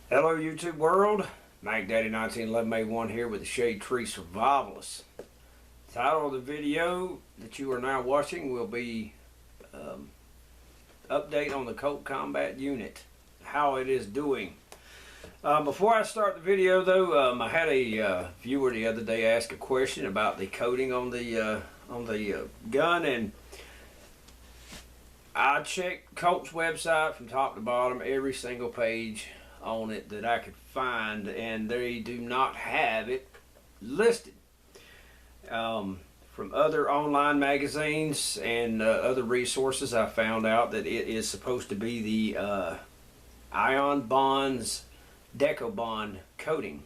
Hello YouTube world, Mac Daddy 1911A1 here with the Shade Tree Survivalist. The title of the video that you are now watching will be update on the Colt Combat Unit, how it is doing. Before I start the video though, I had a viewer the other day ask a question about the coating on the gun, and I checked Colt's website from top to bottom, every single page on it that I could find, and they do not have it listed. From other online magazines and other resources, I found out that it is supposed to be the Ion Bond's Deco Bond coating,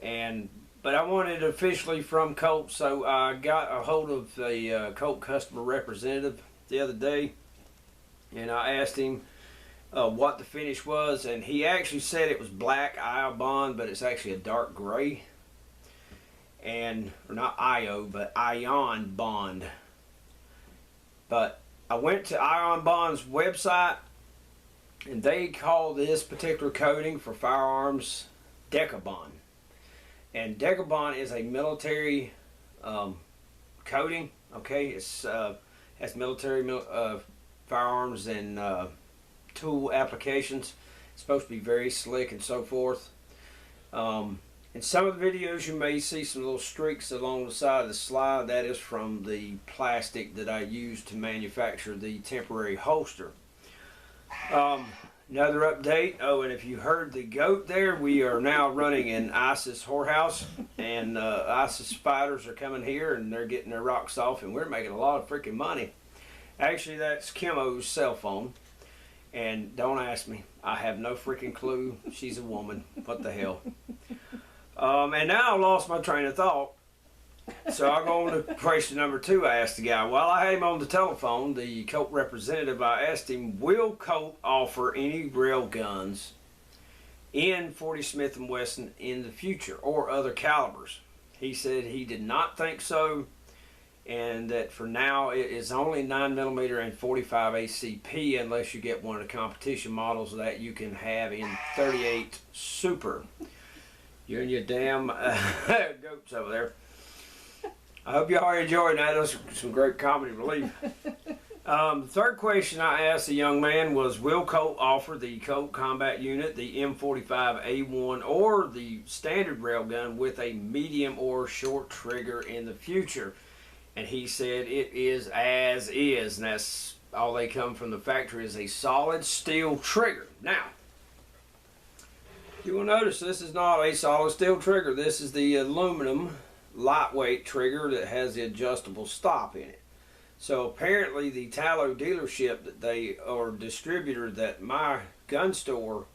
but I wanted it officially from Colt, so I got a hold of the Colt customer representative the other day, and I asked him what the finish was, and he actually said it was black Ion Bond, but it's actually a dark gray, or not IO, but Ion Bond. But I went to Ion Bond's website, and they call this particular coating for firearms Decabond. And Decabond is a military coating. Okay, it's has military firearms and tool applications. It's supposed to be very slick and so forth. In some of the videos you may see some little streaks along the side of the slide. That is from the plastic that I used to manufacture the temporary holster. Another update. Oh, and if you heard the goat there, we are now running an ISIS whorehouse, and ISIS fighters are coming here and they're getting their rocks off, and we're making a lot of freaking money. Actually, that's Kimmo's cell phone, and don't ask me, I have no freaking clue. She's a woman. What the hell? And now I lost my train of thought. So I'll go on to question number 2. I asked the guy, while I had him on the telephone, the Colt representative, I asked him, will Colt offer any rail guns in 40 Smith & Wesson in the future, or other calibers? He said he did not think so, and that for now it is only 9mm and 45 ACP, unless you get one of the competition models that you can have in 38 Super. You and your damn goats over there. I hope y'all are enjoying that. That's some great comedy relief. The third question I asked the young man was, will Colt offer the Colt Combat Unit, the M45A1, or the standard railgun with a medium or short trigger in the future? And he said it is as is, and that's all they come from the factory, is a solid steel trigger. Now, you will notice this is not a solid steel trigger. This is the aluminum lightweight trigger that has the adjustable stop in it. So apparently the tallow dealership that they, or distributor that my gun store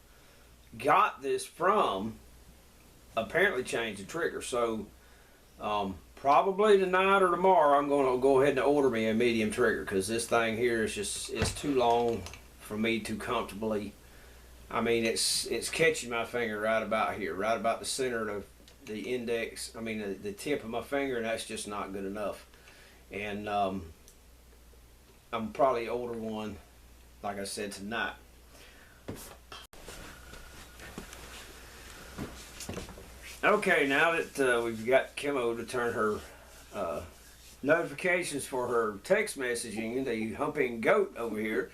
got this from, apparently changed the trigger. So probably tonight or tomorrow I'm going to go ahead and order me a medium trigger, because this thing here is just, it's too long for me to comfortably, I mean, it's catching my finger right about here, right about the center of the index, I mean the tip of my finger, and that's just not good enough. And I'm probably order one, like I said, tonight. Okay, now that we've got Kimmo to turn her notifications for her text messaging, the humping goat over here,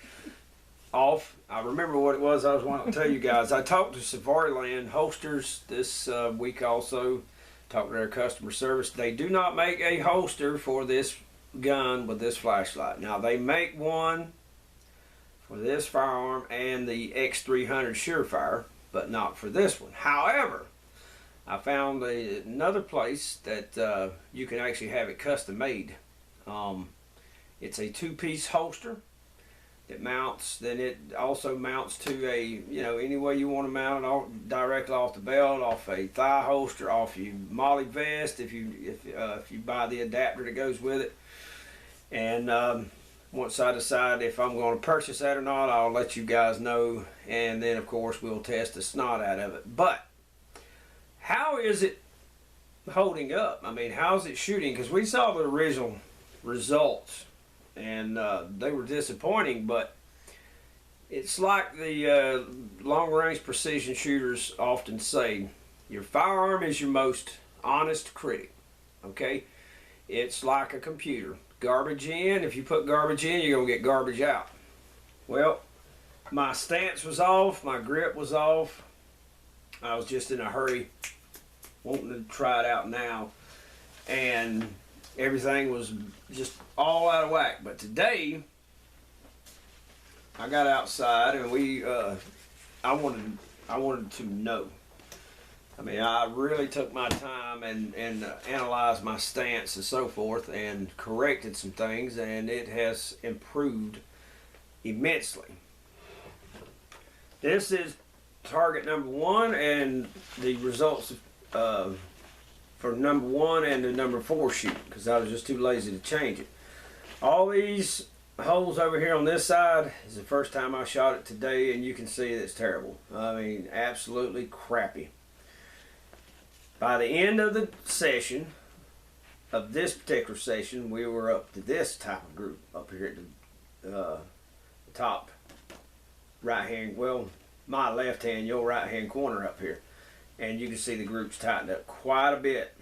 off. I remember what it was I was wanting to tell you guys. I talked to Safariland Holsters this week also, talked to their customer service. They do not make a holster for this gun with this flashlight. Now, they make one for this firearm and the X300 Surefire, but not for this one. However, I found another place that you can actually have it custom made. It's a 2-piece holster. It mounts, then it also mounts to a, you know, any way you want to mount it, directly off the belt, off a thigh holster, off your molly vest, if you buy the adapter that goes with it. And once I decide if I'm going to purchase that or not, I'll let you guys know, and then of course we'll test the snot out of it. But how is it holding up? I mean, how's it shooting? Because we saw the original results, and they were disappointing, but It's like the long-range precision shooters often say, your firearm is your most honest critic, okay? It's like a computer. Garbage in, if you put garbage in, you're going to get garbage out. Well, my stance was off, my grip was off. I was just in a hurry, wanting to try it out now. And everything was just all out of whack. But today, I got outside and I wanted to know. I mean, I really took my time and analyzed my stance and so forth and corrected some things, and it has improved immensely. This is target number 1 and the results for number 1 and the number 4 shoot, because I was just too lazy to change it. All these holes over here on this side is the first time I shot it today, and you can see it's terrible. I mean, absolutely crappy. By the end of the session, of this particular session, we were up to this type of group up here at the top right hand, well, my left hand, your right hand corner up here. And you can see the groups tightened up quite a bit.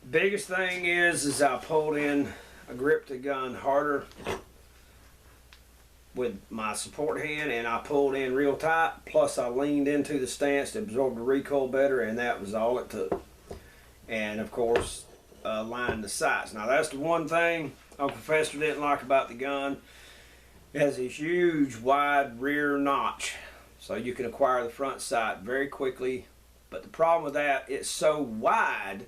Biggest thing is I pulled in, I gripped the gun harder with my support hand, and I pulled in real tight, plus I leaned into the stance to absorb the recoil better, and that was all it took. And of course, lined the sights. Now that's the one thing Uncle Fester didn't like about the gun. It has a huge wide rear notch, so you can acquire the front sight very quickly. But the problem with that, it's so wide,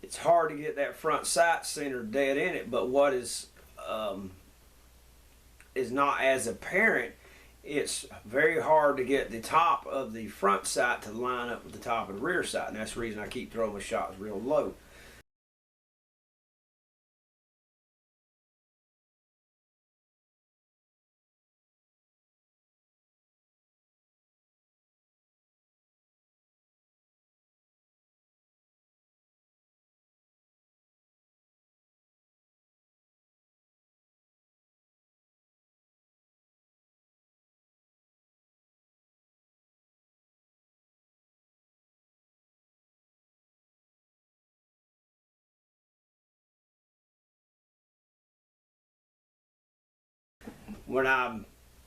it's hard to get that front sight centered dead in it. But what is not as apparent, it's very hard to get the top of the front sight to line up with the top of the rear sight, and that's the reason I keep throwing my shots real low. When I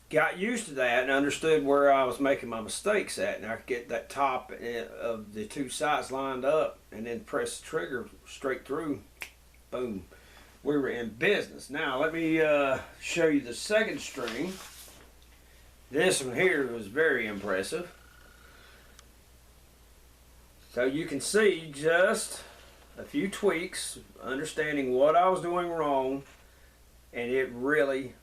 got used to that and understood where I was making my mistakes at, and I could get that top of the two sights lined up and then press the trigger straight through, boom, we were in business. Now let me show you the second string. This one here was very impressive. So you can see just a few tweaks, understanding what I was doing wrong, and it really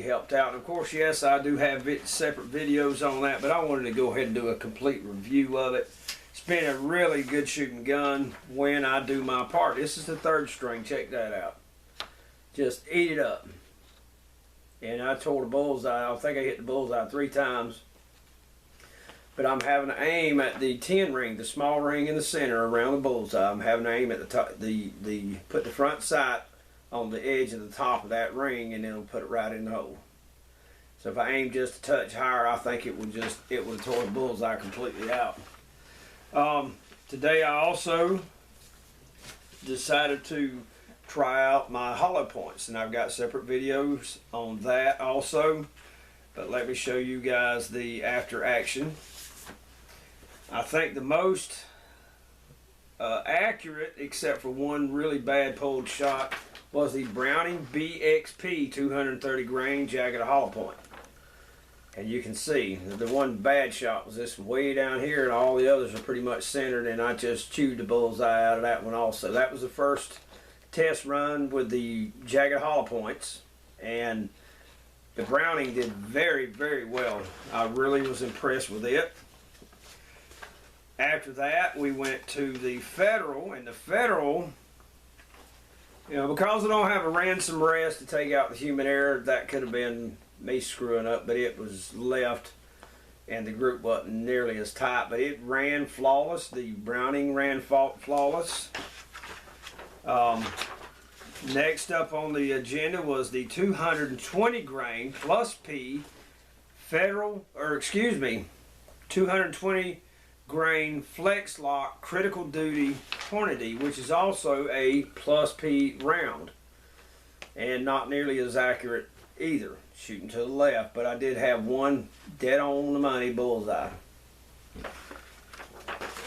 helped out. And of course, yes, I do have separate videos on that, but I wanted to go ahead and do a complete review of it. It's been a really good shooting gun when I do my part. This is the third string, check that out. Just eat it up. And I tore the bullseye. I think I hit the bullseye 3 times. But I'm having to aim at the 10 ring, the small ring in the center around the bullseye. I'm having to aim at the top, put the front sight on the edge of the top of that ring, and then it'll put it right in the hole. So if I aim just a touch higher, I think it would have tore the bullseye completely out. Today I also decided to try out my hollow points, and I've got separate videos on that also, but let me show you guys the after action. I think the most accurate, except for one really bad pulled shot, was the Browning BXP 230 grain jagged hollow point. And you can see the one bad shot was this way down here, and all the others are pretty much centered, and I just chewed the bullseye out of that one also. That was the first test run with the jagged hollow points, and the Browning did very well. I really was impressed with it. After that, we went to the Federal, and the Federal, you know, because I don't have a ransom rest to take out the human error, that could have been me screwing up, but it was left and the group wasn't nearly as tight, but it ran flawless. The Browning ran flawless. Next up on the agenda was the 220 grain plus P Federal, or excuse me, 220 grain flex lock critical duty Hornady, which is also a plus P round, and not nearly as accurate either, shooting to the left, but I did have one dead on the money bullseye.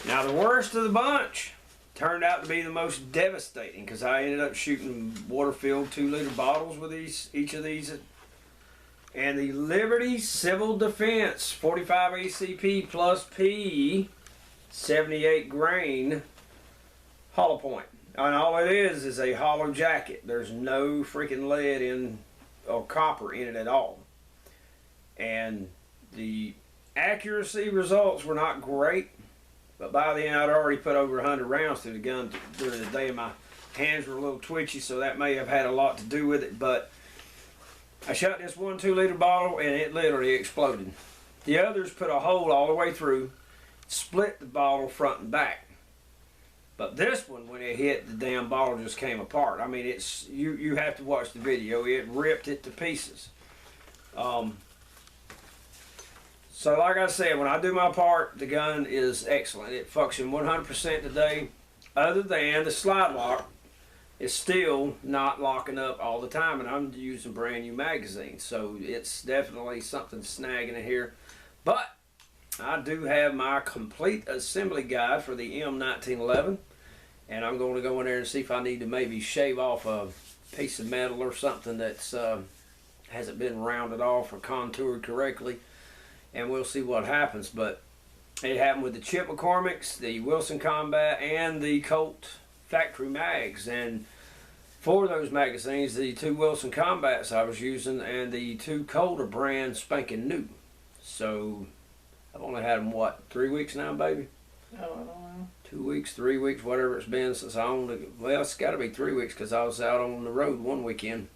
Now the worst of the bunch turned out to be the most devastating, because I ended up shooting water-filled 2-liter bottles with each of these. And the Liberty Civil Defense 45 ACP plus P 78 grain hollow point. And all it is a hollow jacket. There's no freaking lead in or copper in it at all. And the accuracy results were not great, but by then I'd already put over 100 rounds through the gun during the day, and my hands were a little twitchy, so that may have had a lot to do with it. But I shot this 1 2-liter bottle and it literally exploded. The others put a hole all the way through, split the bottle front and back. But this one, when it hit, the damn bottle just came apart. I mean, it's you have to watch the video. It ripped it to pieces. So like I said, when I do my part, the gun is excellent. It functions 100% today, other than the slide lock is still not locking up all the time, and I'm using brand new magazines, so it's definitely something snagging in here. But I do have my complete assembly guide for the M1911, and I'm going to go in there and see if I need to maybe shave off a piece of metal or something that's hasn't been rounded off or contoured correctly, and we'll see what happens. But it happened with the Chip McCormick's, the Wilson Combat, and the Colt factory mags. And for those magazines, the 2 Wilson Combats I was using and the 2 Colt are brand spanking new. So I've only had them, what, 3 weeks now, baby? Oh, I don't know. 2 weeks, 3 weeks, whatever it's been since I owned it. Well, it's got to be 3 weeks because I was out on the road one weekend.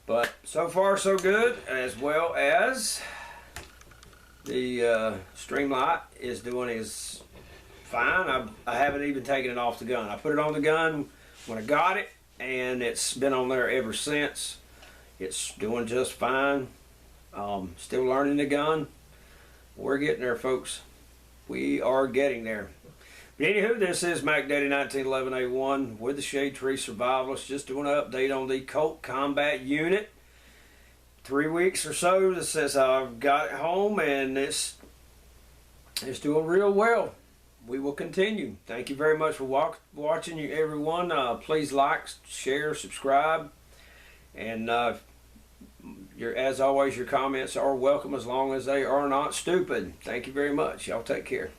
But so far so good, as well as the Streamlight is doing is fine. I haven't even taken it off the gun. I put it on the gun when I got it, and it's been on there ever since. It's doing just fine. Still learning the gun. We're getting there, folks. We are getting there. But anywho, this is Mac Daddy 1911A1 with the Shade Tree Survivalist, just doing an update on the Colt Combat Unit. 3 weeks or so since I've got it home, and it's doing real well. We will continue. Thank you very much for watching, everyone. Please like, share, subscribe, and as always, your comments are welcome as long as they are not stupid. Thank you very much. Y'all take care.